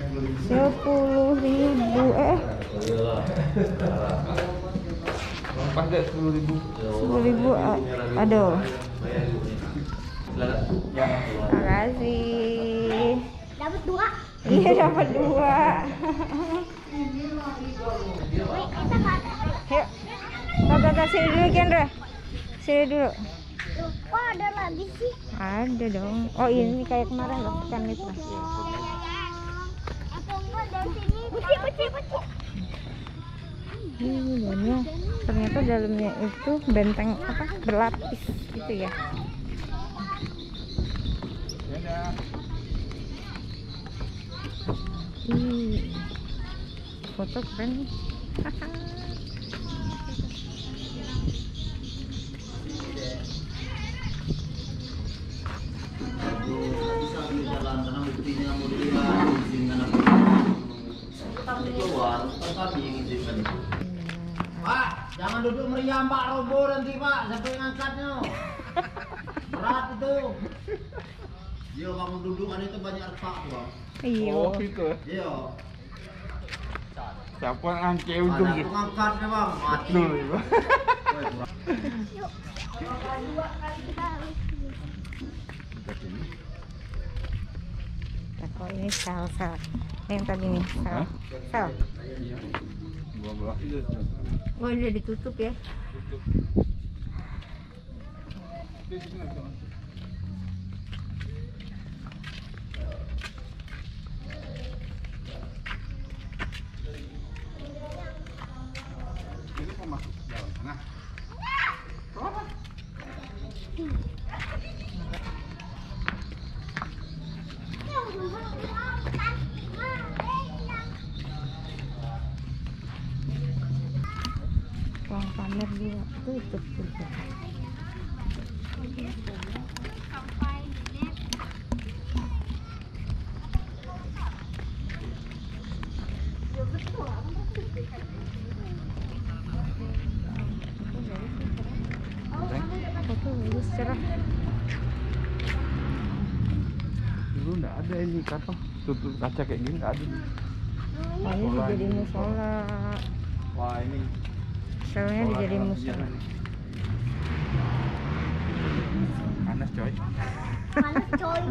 10.000. Pas deh 10.000. 10.000. Aduh. Makasih. Dapat 2. Iya, dapat 2. Yuk. Tata sini dulu, Kendra. Sini dulu. Kok ada lagi sih? Ada dong. Oh, ini kayak kemarin loh, ikan itu. Atau enggak dari sini? Buci. Dalamnya, ternyata dalamnya itu benteng apa? Berlapis gitu ya. Foto keren nih. Pak, jangan duduk meriam Pak, roboh nanti Pak, sampai ngangkatnya. Berat itu. Yo, kamu dudukan itu banyak retak tuh. Iya. Oh, gitu. Iya. Siapa ngangke ujung Ada gitu? pengangkatnya Bang, mati. Betul, ya, Bang. Yuk. 2 kali kita harus. Oh, ini sel. Yang tadi nih, sel. Sel. Gua belah itu. Oh, ini udah ditutup ya. Ini mau masuk jalan sana. Apa? Ruang pamer juga tutup juga. Foto bagus cerah. Dulu nggak ada ini apa? Tutup kaca kayak gini nggak ada. Oh, ini dijadiin musola. Wah, ini Selnya dijadiin musola. Panas coy. Panas coy.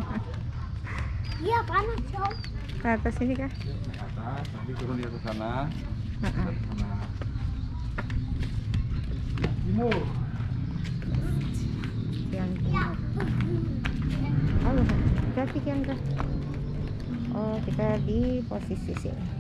Iya panas coy. Ke atas ini kah? Di atas, nanti turun di atas sana. Heeh. Dari sana. Timur. Yang timur. Halo, hati kan kah? Oh, kita di posisi sini.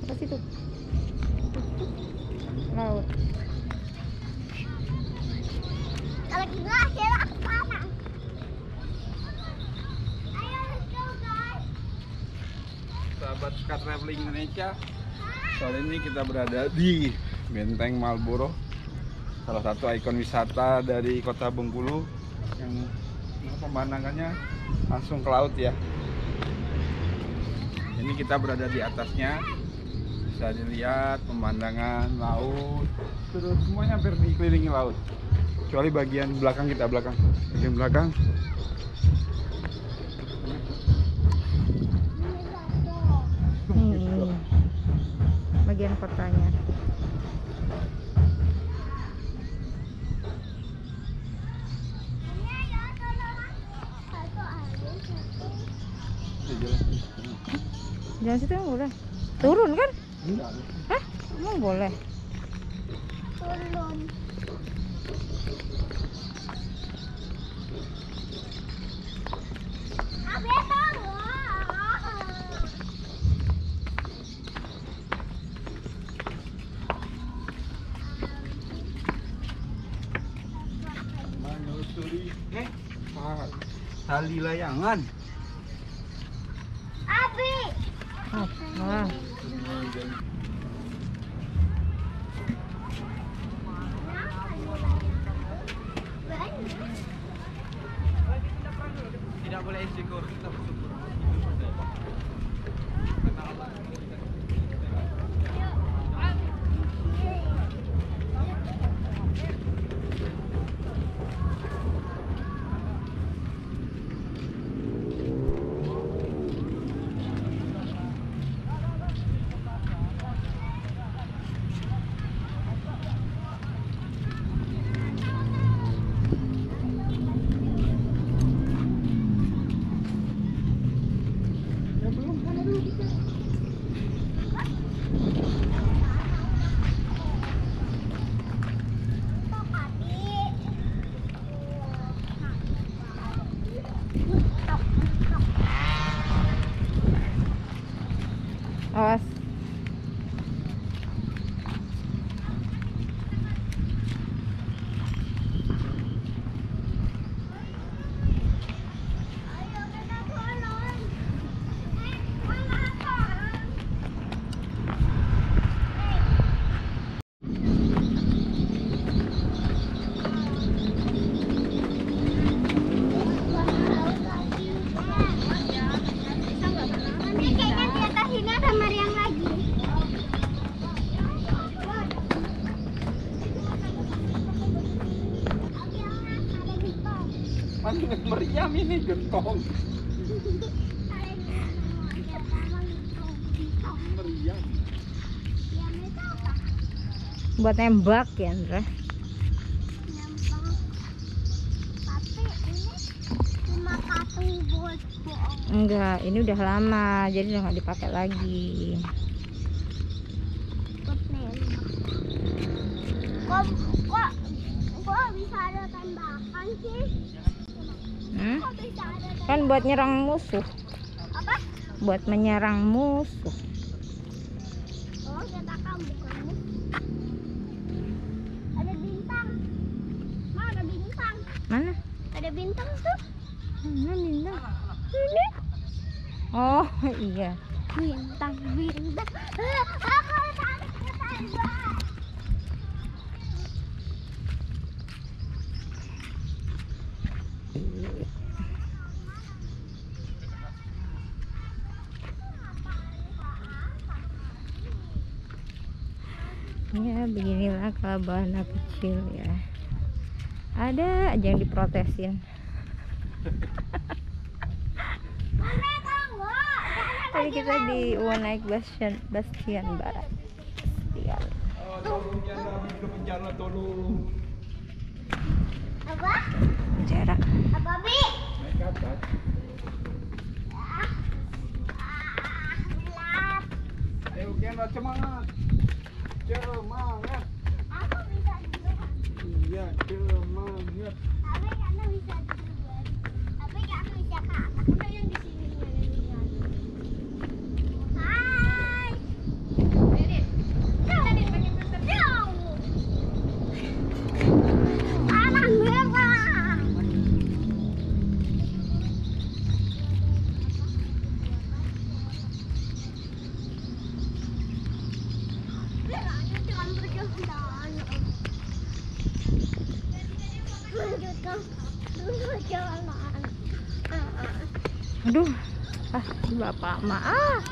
Apa situ? Laut. Kalau kita akhirnya aku panas. Ayo let's go guys. Sahabat Traveling Indonesia, soal ini kita berada di Benteng Marlborough, salah satu ikon wisata dari kota Bengkulu yang pemandangannya langsung ke laut ya. Ini kita berada di atasnya, bisa dilihat pemandangan laut, terus semuanya hampir dikelilingi laut, kecuali bagian belakang kita, bagian belakang. Nih, bagian kotanya. Jangan situ yang boleh. Turun kan? Enggak. Hah? Emang boleh? Turun. Apa tahu? Menelusuri tali layangan. Abi. Wah. Awas. Meriam ini gentong. Meriam. Buat nembak ya, Andra. Tapi ini cuma patung buat bohong. Enggak, ini udah lama, jadi udah nggak dipakai lagi. Buat nembak. Kok bisa ada tembakan sih? Kok bisa ada tembakan? Kan buat nyerang musuh. Apa? Buat menyerang musuh. Oh, kita kan bukan. Ada bintang. Ma, ada bintang. Mana? Ada bintang tuh. Mana bintang? Ini. Oh iya. Bintang. Aku tarik ke tembak. Ya beginilah kalau anak kecil ya. Ada aja yang diprotesin. Tadi kita di naik Bastian Barat. Bastian. Bencana tolong. Apa? Jarak. Apa, Bi? Naik ke atas. Gelap. Ayo Kian, semangat. Semangat. Aku bisa duluan. Iya, semangat. Tapi karena bisa duluan. Tapi karena bisa ke atas. Apa yang di sini Hai. Alang merah. Jangan berjalan. Lanjutkan perjalanan. Aduh. Bapak maaf.